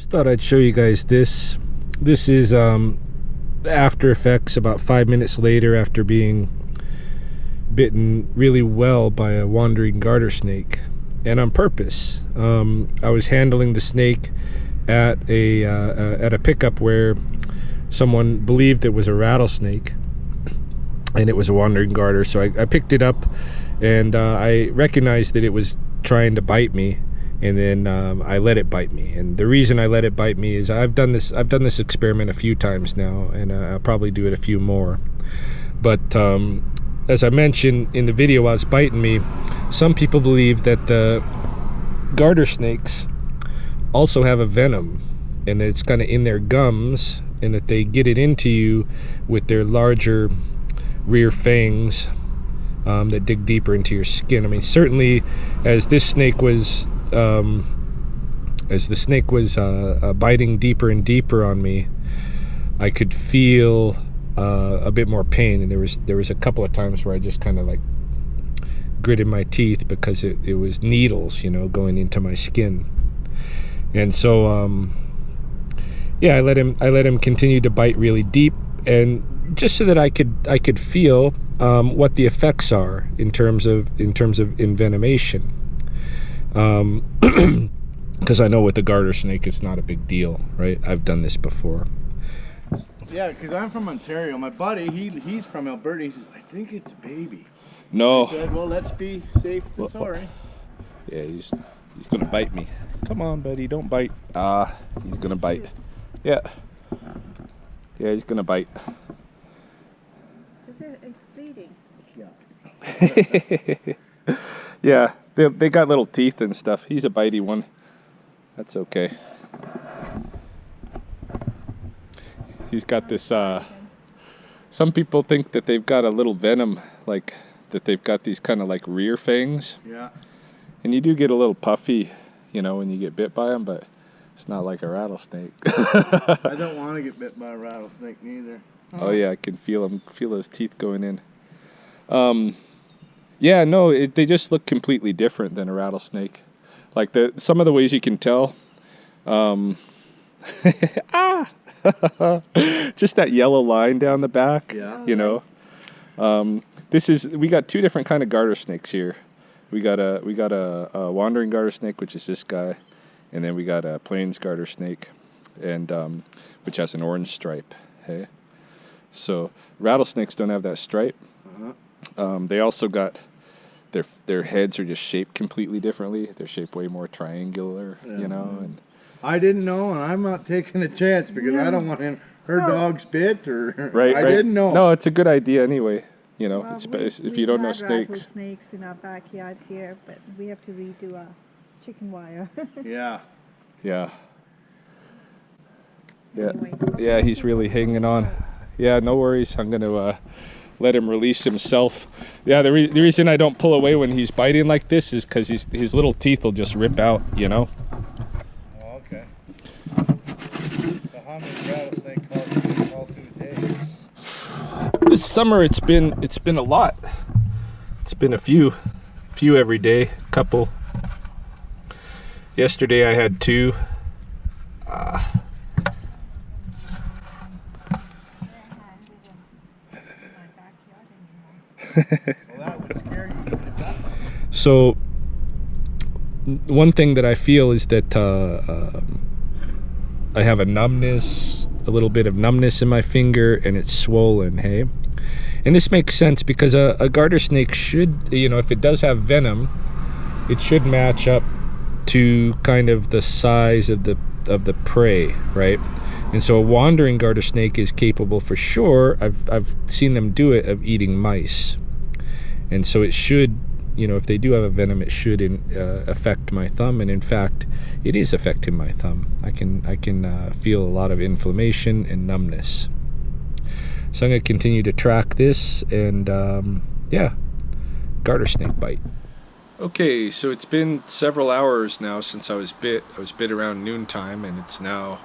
Thought I'd show you guys this. This is after effects about 5 minutes later after being bitten really well by a wandering garter snake, and on purpose. I was handling the snake at a pickup where someone believed it was a rattlesnake, and it was a wandering garter. So I picked it up, and I recognized that it was trying to bite me, and then I let it bite me. And the reason I let it bite me is I've done this experiment a few times now, and I'll probably do it a few more. But as I mentioned in the video while it's biting me, some people believe that the garter snakes also have a venom, and that it's kind of in their gums, and that they get it into you with their larger rear fangs that dig deeper into your skin. I mean, certainly as the snake was biting deeper and deeper on me, I could feel a bit more pain, and there was a couple of times where I just kind of like gritted my teeth because it was needles, you know, going into my skin. And so yeah, I let him continue to bite really deep, and just so that I could feel what the effects are in terms of envenomation, because I know with the garter snake it's not a big deal, right? I've done this before. Yeah, because I'm from Ontario. My buddy, he's from Alberta. He says, I think it's a baby. No. I said, well, let's be safe than sorry. Yeah, he's gonna bite me. Come on, buddy, don't bite. He's gonna bite. Yeah. Yeah, he's gonna bite. It's bleeding. Yeah. Yeah, they got little teeth and stuff. He's a bitey one. That's okay. He's got this, some people think that they've got a little venom, like, that they've got these kind of like rear fangs. Yeah. And you do get a little puffy, you know, when you get bit by them, but it's not like a rattlesnake. I don't want to get bit by a rattlesnake neither. Oh yeah, I can feel those teeth going in. Yeah, no, they just look completely different than a rattlesnake. Like some of the ways you can tell. Just that yellow line down the back. Yeah. You know. We got two different kind of garter snakes here. We got a wandering garter snake, which is this guy, and then we got a plains garter snake, and which has an orange stripe. Hey. So rattlesnakes don't have that stripe. They also got their heads are just shaped completely differently. They're shaped way more triangular, yeah. You know. And I didn't know, and I'm not taking a chance because I don't want her dog's bit or. Right. I didn't know. No, it's a good idea anyway. You know, well, if you don't know snakes. Rattlesnakes in our backyard here, but we have to redo our chicken wire. Yeah. Yeah. Yeah. Anyway. Yeah, he's really hanging on. Yeah, no worries. I'm going to let him release himself. Yeah, the reason I don't pull away when he's biting like this is because his little teeth will just rip out, you know? Oh, okay. So how many rattlesnake calls do you call through a day? This summer it's been a lot. It's been a few every day, couple. Yesterday I had 2. Well, that would scare you. So one thing that I feel is that I have a little bit of numbness in my finger, and it's swollen, hey? And this makes sense because a garter snake should, you know, if it does have venom, it should match up to kind of the size of the prey, right? And so a wandering garter snake is capable for sure, I've seen them do it, of eating mice. And so it should, you know, if they do have a venom, it should affect my thumb, and in fact, it is affecting my thumb. I can feel a lot of inflammation and numbness. So I'm going to continue to track this, and yeah, garter snake bite. Okay, so it's been several hours now since I was bit. I was bit around noontime, and it's now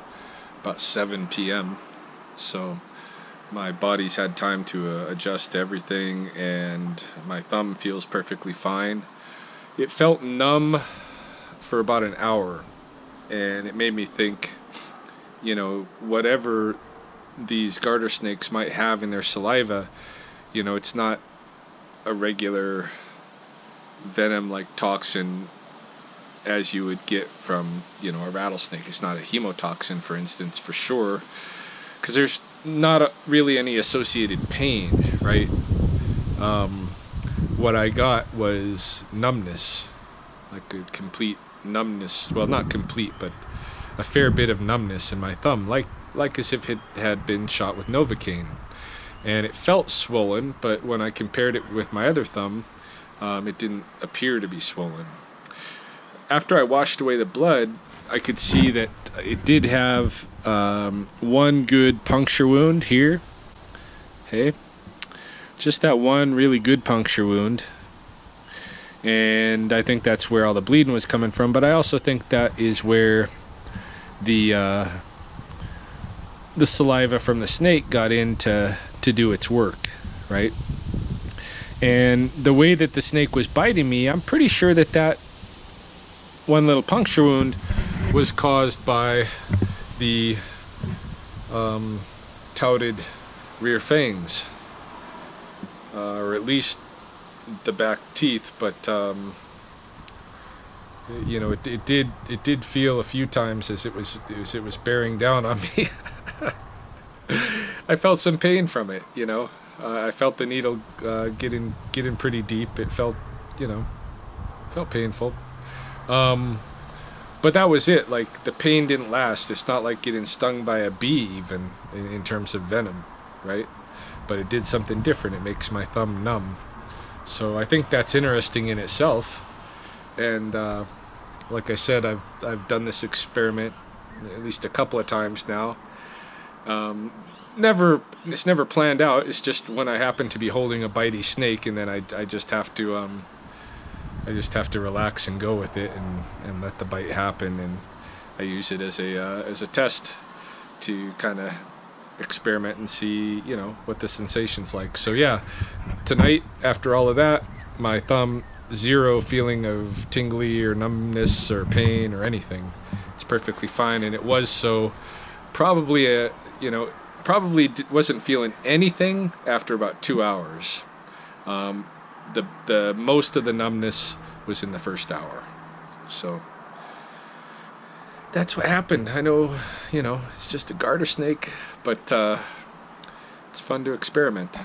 about 7 p.m. So my body's had time to adjust to everything, and my thumb feels perfectly fine. It felt numb for about an hour, and it made me think you know, whatever these garter snakes might have in their saliva, you know, it's not a regular venom like toxin as you would get from, you know, a rattlesnake. It's not a hemotoxin, for instance, for sure, because there's not really any associated pain, right? What I got was numbness, like a complete numbness. Well, not complete, but a fair bit of numbness in my thumb, like as if it had been shot with Novocaine. And it felt swollen, but when I compared it with my other thumb, it didn't appear to be swollen. After I washed away the blood, I could see that it did have one good puncture wound here. Hey, just that one really good puncture wound. And I think that's where all the bleeding was coming from. But I also think that is where the saliva from the snake got in to do its work, right? And the way that the snake was biting me, I'm pretty sure that that one little puncture wound was caused by the touted rear fangs, or at least the back teeth. But you know, it did feel a few times as it was bearing down on me. I felt some pain from it, you know. I felt the needle getting pretty deep. It felt, you know, felt painful. But that was it. Like, the pain didn't last. It's not like getting stung by a bee, even in terms of venom, right? But it did something different. It makes my thumb numb. So I think that's interesting in itself. And like I said, I've done this experiment at least a couple of times now. It's never planned out. It's just when I happen to be holding a bitey snake, and then I just have to relax and go with it and let the bite happen, and I use it as a test to kind of experiment and see, you know, what the sensation's like. So yeah, tonight, after all of that, my thumb, zero feeling of tingly or numbness or pain or anything. It's perfectly fine, and it was so probably wasn't feeling anything after about 2 hours. The most of the numbness was in the first hour. So that's what happened. I know, you know, it's just a garter snake, but it's fun to experiment.